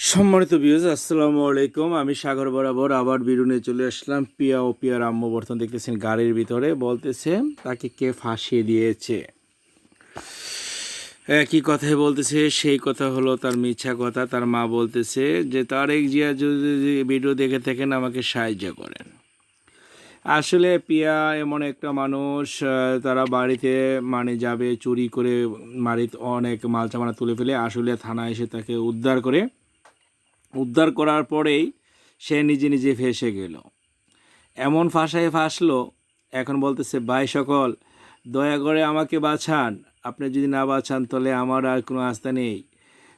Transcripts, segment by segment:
সম্মানিত ভিউয়ার্স, আসসালামু আলাইকুম। আমি সাগর বরাবর আবার ভিডিও নিয়ে চলে আসলাম। পিয়া ও পিয়ার আম্মু বর্তমান দেখতেছেন গাড়ির ভিতরে, বলতেছে তাকে কে ফাঁসিয়ে দিয়েছে। একই কথাই বলতেছে, সেই কথা হলো তার মিথ্যা কথা। তার মা বলতেছে যে তারেক জিয়া যদি ভিডিও দেখে থাকেন আমাকে সাহায্য করেন। আসলে পিয়া এমন একটা মানুষ, তারা বাড়িতে যাবে চুরি করে, বাড়িতে অনেক মালসামানা তুলে ফেলে আসলে থানায় এসে তাকে উদ্ধার করার পরেই সে নিজে নিজে ফেঁসে গেল। এমন ফাঁসায় ফাঁসলো, এখন বলতেছে ভাই সকল দয়া করে আমাকে বাঁচান, আপনি যদি না বাঁচান তাহলে আমার আর কোনো আস্থা নেই।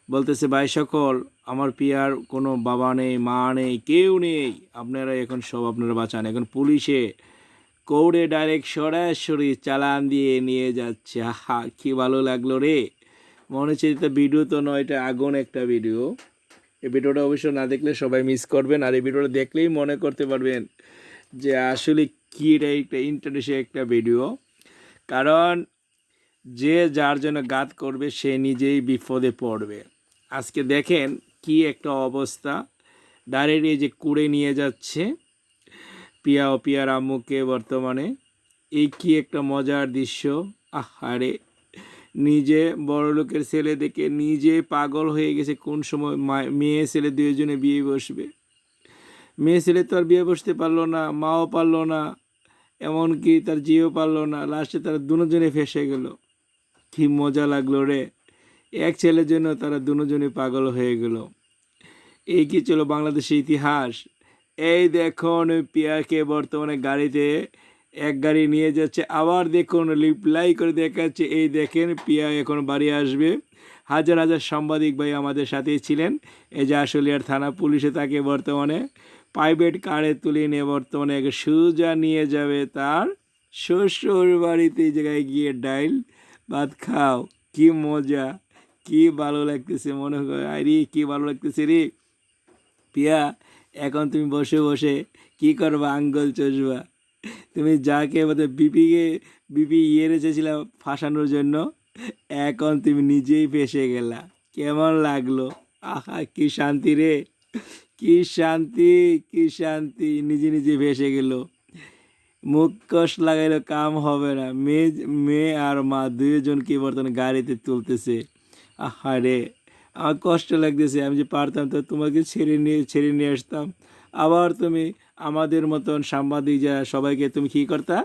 বলতেছে ভাই সকল, আমার পিয়ার কোনো বাবা নেই, মা নেই, কেউ নেই, আপনারা এখন সব আপনারা বাঁচান। এখন পুলিশে কৌড়ে ডাইরেক্ট সরাসরি চালান দিয়ে নিয়ে যাচ্ছে। হা, কি ভালো লাগলো রে। মনে হচ্ছে এটা ভিডিও তো নয়, এটা আগুন একটা ভিডিও। এই ভিডিওটা অবশ্য না দেখলে সবাই মিস করবেন, আর এই ভিডিওটা দেখলেই মনে করতে পারবেন যে আসলে কী এটা একটা ইন্টারেস্টিং একটা ভিডিও। কারণ যে যার জন্য গাত করবে সে নিজেই বিপদে পড়বে। আজকে দেখেন কি একটা অবস্থা, ডাইরেক্ট এই যে কুড়ে নিয়ে যাচ্ছে পিয়া ও পিয়ার আম্মুকে বর্তমানে। এই কি একটা মজার দৃশ্য। আহারে, নিজে বড়লোকের ছেলে দেখে নিজে পাগল হয়ে গেছে। কোন সময় মেয়ে ছেলে দুজনে বিয়ে বসবে, মেয়ে ছেলে তো আর বিয়ে বসতে পারলো না, মাও পারলো না, এমনকি তার জিও পারলো না, লাস্টে তারা দুজনে ফেসে গেল। কি মজা লাগলো রে। এক ছেলের জন্য তারা দুজনে পাগল হয়ে গেল। এই কি ছিল বাংলাদেশের ইতিহাস। এই দেখুন পিয়াকে বর্তমানে গাড়িতে এক গাড়ি নিয়ে যাচ্ছে, আবার দেখুন রিপ্লাই করে দেখাচ্ছে। এই দেখেন পিয়া এখন বাড়ি আসবে। হাজার হাজার সাংবাদিক ভাই আমাদের সাথেই ছিলেন। এই যে আশুলিয়ার থানা পুলিশে তাকে বর্তমানে প্রাইভেট কারে তুলে নিয়ে বর্তমানে সোজা নিয়ে যাবে তার শ্বশুর বাড়িতে। এই জায়গায় গিয়ে ডাইল ভাত খাও। কি মজা, কি ভালো লাগতেছে, মনে হয় আরে কি ভালো লাগতেছে রে। পিয়া, এখন তুমি বসে বসে কি করবা, আঙ্গুল চষবা। তুমি যাকে বিপি ইয়ে রেখেছিলাম ফাঁসানোর জন্য, এখন তুমি নিজেই ফেসে গেলা। কেমন লাগলো? আহা, কি শান্তি রে, কি শান্তি, কি শান্তি। নিজে নিজে ভেসে গেল। মুখ কষ লাগাইলে কাম হবে না। মেয়ে মেয়ে আর মা দুজনকে বর্তমানে গাড়িতে তুলতেছে। আহারে, আমার কষ্ট লাগতেছে। আমি যে পারতাম তো তোমাকে ছেড়ে নিয়ে আসতাম। আবার তুমি আমাদের মতন সাংবাদিক যা সবাইকে তুমি কী করতা,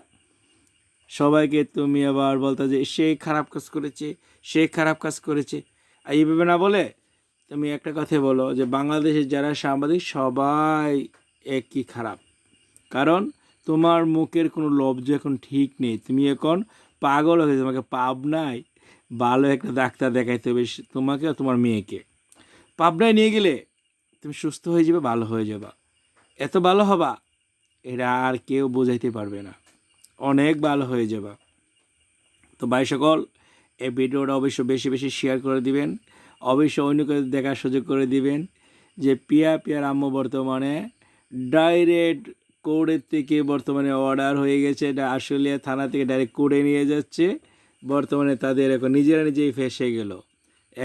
সবাইকে তুমি আবার বলতা যে সে খারাপ কাজ করেছে, সে খারাপ কাজ করেছে। আর এইভাবে না বলে তুমি একটা কথা বলো যে বাংলাদেশের যারা সাংবাদিক সবাই একই খারাপ। কারণ তোমার মুখের কোনো লজ্জা এখন ঠিক নেই। তুমি এখন পাগল হয়ে, তোমাকে পাবনায় ভালো একটা ডাক্তার দেখাইতে হবে তোমাকে আর তোমার মেয়েকে। পাবনায় নিয়ে গেলে তুমি সুস্থ হয়ে যাবে, ভালো হয়ে যাবা। এত ভালো হবা এটা আর কেউ বোঝাইতে পারবে না। অনেক ভালো হয়ে যাবা। তো ভাই সকল, এই ভিডিওটা অবশ্য বেশি বেশি শেয়ার করে দিবেন, অবশ্যই অন্যকে দেখার সুযোগ করে দিবেন যে পিয়ার আম্মু বর্তমানে ডাইরেক্ট কোর্টের থেকে বর্তমানে অর্ডার হয়ে গেছে। এটা আশুলিয়া থানা থেকে ডাইরেক্ট কোর্টে নিয়ে যাচ্ছে। বর্তমানে তাদের এখন নিজেরা নিজেই ফেসে গেল।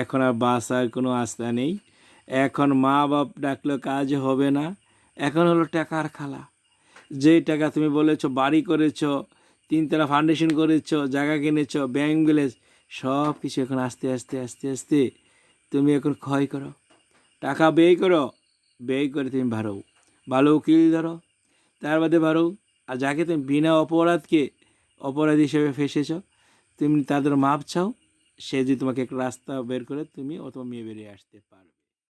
এখন আর বাঁচার কোনো আস্থা নেই। এখন মা বাপ ডাকলেও কাজ হবে না। এখন হলো টাকার খেলা। যেই টাকা তুমি বলেছো বাড়ি করেছো, তিনতলা ফাউন্ডেশন করেছো, জায়গা কিনেছো, ব্যাংক ব্যালেন্স, সব কিছু এখন আস্তে আস্তে আস্তে আস্তে তুমি এখন ক্ষয় করো। টাকা ব্যয় করো, ব্যয় করে তুমি ভালো উকিল ধরো, তার বাদে ভালো। আর যাকে তুমি বিনা অপরাধকে অপরাধ হিসেবে ফেসেছ, তুমি তাদের মাপ চাও, সে যদি তোমাকে একটা রাস্তা বের করে তুমি অথবা মেয়ে বেরিয়ে আসতে পারবে।